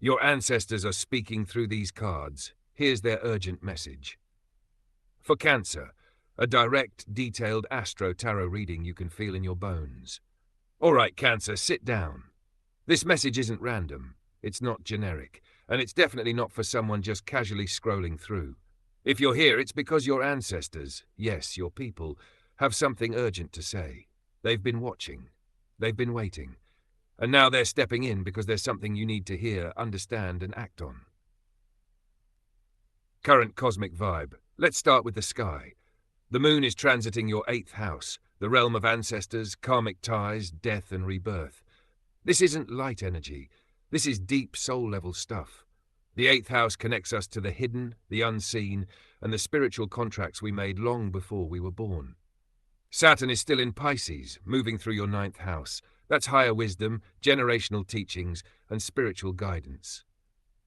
Your ancestors are speaking through these cards. Here's their urgent message. For Cancer, a direct, detailed Astro Tarot reading you can feel in your bones. All right, Cancer, sit down. This message isn't random, it's not generic, and it's definitely not for someone just casually scrolling through. If you're here, it's because your ancestors, yes, your people, have something urgent to say. They've been watching. They've been waiting. And now they're stepping in because there's something you need to hear, understand, and act on. Current cosmic vibe. Let's start with the sky. The moon is transiting your 8th house, the realm of ancestors, karmic ties, death, and rebirth. This isn't light energy. This is deep soul-level stuff. The 8th house connects us to the hidden, the unseen, and the spiritual contracts we made long before we were born. Saturn is still in Pisces, moving through your 9th house. That's higher wisdom, generational teachings, and spiritual guidance.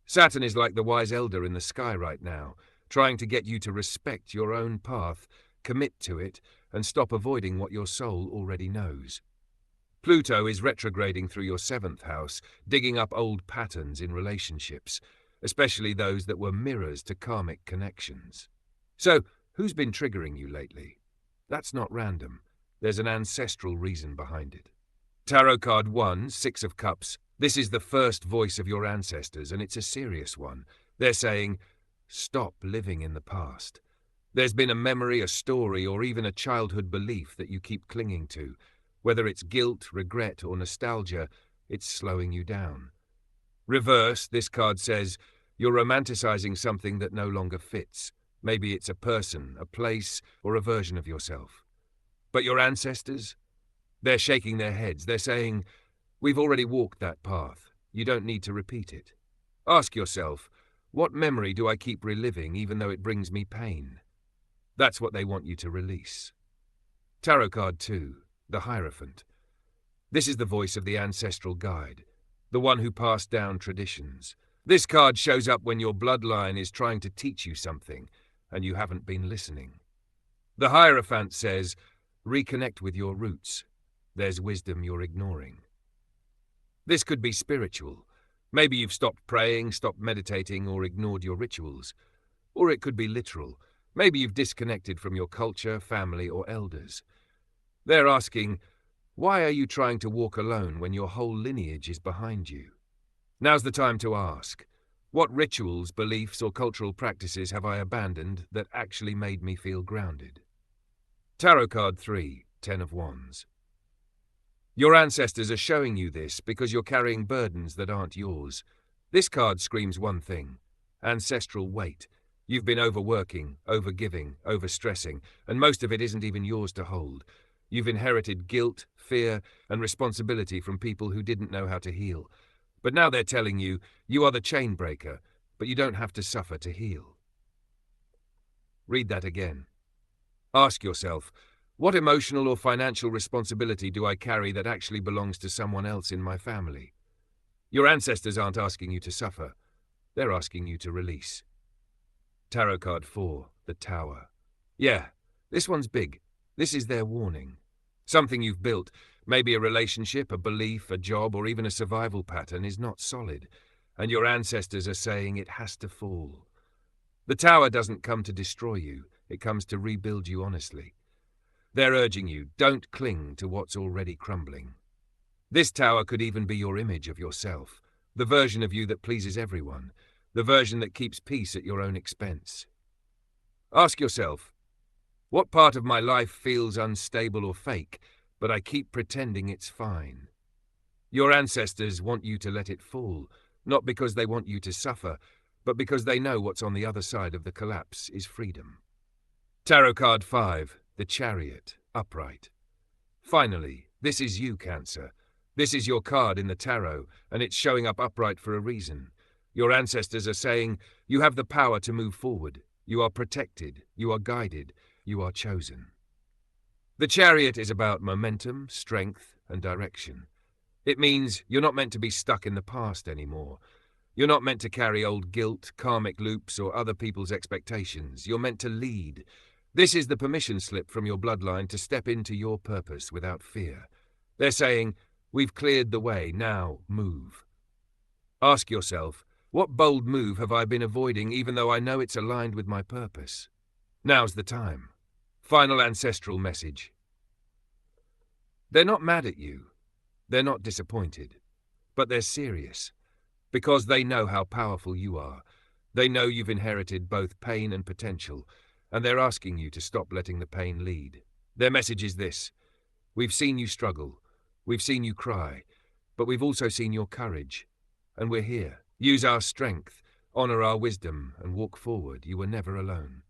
Saturn is like the wise elder in the sky right now, trying to get you to respect your own path, commit to it, and stop avoiding what your soul already knows. Pluto is retrograding through your 7th house, digging up old patterns in relationships, especially those that were mirrors to karmic connections. So, who's been triggering you lately? That's not random. There's an ancestral reason behind it. Tarot card 1, 6 of Cups. This is the first voice of your ancestors, and it's a serious one. They're saying, stop living in the past. There's been a memory, a story, or even a childhood belief that you keep clinging to. Whether it's guilt, regret, or nostalgia, it's slowing you down. Reverse, this card says, you're romanticizing something that no longer fits. Maybe it's a person, a place, or a version of yourself. But your ancestors? They're shaking their heads. They're saying, we've already walked that path. You don't need to repeat it. Ask yourself, what memory do I keep reliving even though it brings me pain? That's what they want you to release. Tarot card 2, the Hierophant. This is the voice of the ancestral guide, the one who passed down traditions. This card shows up when your bloodline is trying to teach you something, and you haven't been listening. The Hierophant says, reconnect with your roots. There's wisdom you're ignoring. This could be spiritual. Maybe you've stopped praying, stopped meditating, or ignored your rituals. Or it could be literal. Maybe you've disconnected from your culture, family, or elders. They're asking, why are you trying to walk alone when your whole lineage is behind you? Now's the time to ask, what rituals, beliefs, or cultural practices have I abandoned that actually made me feel grounded? Tarot card 3, 10 of Wands. Your ancestors are showing you this because you're carrying burdens that aren't yours. This card screams one thing, ancestral weight. You've been overworking, overgiving, overstressing, and most of it isn't even yours to hold. You've inherited guilt, fear, and responsibility from people who didn't know how to heal. But now they're telling you, you are the chain breaker, but you don't have to suffer to heal. Read that again. Ask yourself, what emotional or financial responsibility do I carry that actually belongs to someone else in my family? Your ancestors aren't asking you to suffer. They're asking you to release. Tarot card 4, the Tower. Yeah, this one's big. This is their warning. Something you've built, maybe a relationship, a belief, a job, or even a survival pattern, is not solid, and your ancestors are saying it has to fall. The Tower doesn't come to destroy you. It comes to rebuild you honestly. They're urging you, don't cling to what's already crumbling. This tower could even be your image of yourself, the version of you that pleases everyone, the version that keeps peace at your own expense. Ask yourself, what part of my life feels unstable or fake, but I keep pretending it's fine? Your ancestors want you to let it fall, not because they want you to suffer, but because they know what's on the other side of the collapse is freedom. Tarot card 5, the Chariot, upright. Finally, this is you, Cancer. This is your card in the tarot, and it's showing up upright for a reason. Your ancestors are saying, you have the power to move forward. You are protected. You are guided. You are chosen. The Chariot is about momentum, strength, and direction. It means you're not meant to be stuck in the past anymore. You're not meant to carry old guilt, karmic loops, or other people's expectations. You're meant to lead. This is the permission slip from your bloodline to step into your purpose without fear. They're saying, we've cleared the way, now move. Ask yourself, what bold move have I been avoiding even though I know it's aligned with my purpose? Now's the time. Final ancestral message. They're not mad at you. They're not disappointed. But they're serious. Because they know how powerful you are. They know you've inherited both pain and potential, and they're asking you to stop letting the pain lead. Their message is this: we've seen you struggle, we've seen you cry, but we've also seen your courage. And we're here. Use our strength, honor our wisdom, and walk forward. You were never alone.